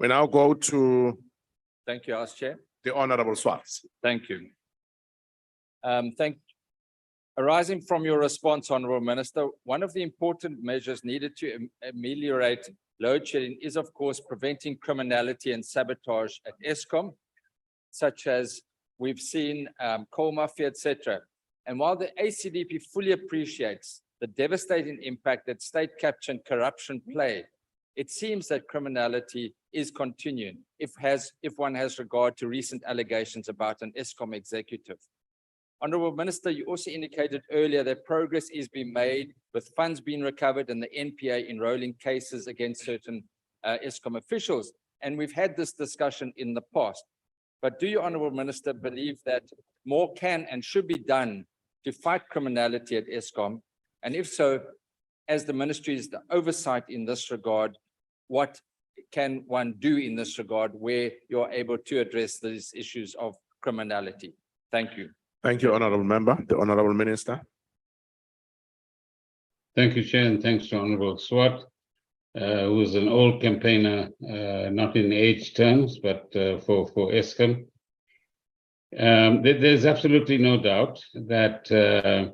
We now go to Thank you, House Chair. the Honorable Swart. Thank you. Arising from your response, Honourable Minister, one of the important measures needed to ameliorate load shedding is, of course, preventing criminality and sabotage at Eskom, such as we've seen coal mafia, etc. And while the ACDP fully appreciates the devastating impact that state capture and corruption play, it seems that criminality is continuing if one has regard to recent allegations about an Eskom executive. Honourable Minister, you also indicated earlier that progress is being made with funds being recovered and the NPA enrolling cases against certain Eskom officials. And we've had this discussion in the past. But do you, Honourable Minister, believe that more can and should be done to fight criminality at Eskom? And if so, as the ministry is the oversight in this regard, what can one do in this regard where you're able to address these issues of criminality? Thank you. Thank you, Honourable Member. The Honourable Minister. Thank you, Chair, and thanks to Honourable Swart, who is an old campaigner, not in age terms, but for Eskom. There's absolutely no doubt that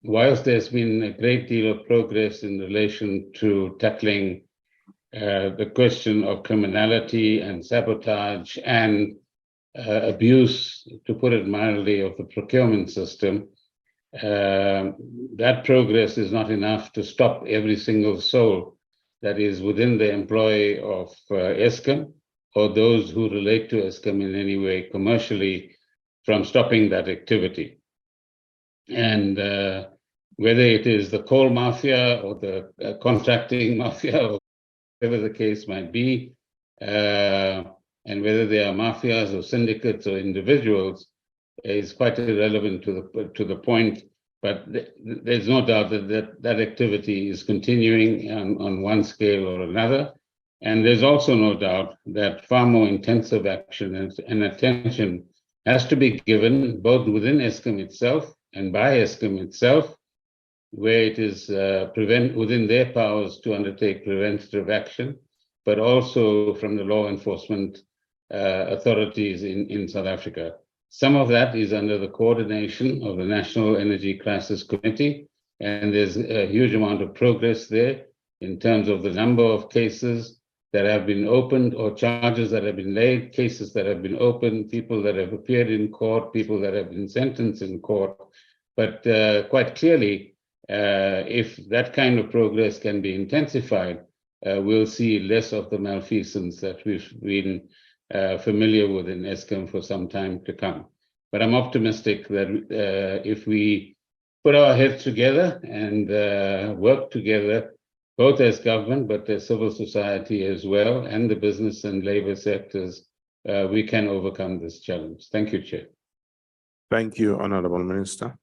whilst there's been a great deal of progress in relation to tackling the question of criminality and sabotage and abuse, to put it mildly, of the procurement system, that progress is not enough to stop every single soul that is within the employ of Eskom or those who relate to Eskom in any way commercially from stopping that activity. And whether it is the coal mafia or the contracting mafia or whatever the case might be, and whether they are mafias or syndicates or individuals is quite irrelevant to the point. But there's no doubt that activity is continuing on one scale or another. And there's also no doubt that far more intensive action and attention has to be given both within Eskom itself and by Eskom itself, where it is within their powers to undertake preventative action, but also from the law enforcement authorities in South Africa. Some of that is under the coordination of the National Energy Crisis Committee, and there's a huge amount of progress there in terms of the number of cases that have been opened or charges that have been laid, cases that have been opened, people that have appeared in court, people that have been sentenced in court. But quite clearly, if that kind of progress can be intensified, we'll see less of the malfeasance that we've been familiar with in Eskom for some time to come. But I'm optimistic that if we put our heads together and work together, both as government, but as civil society as well, and the business and labor sectors, we can overcome this challenge. Thank you, Chair. Thank you, Honourable Minister.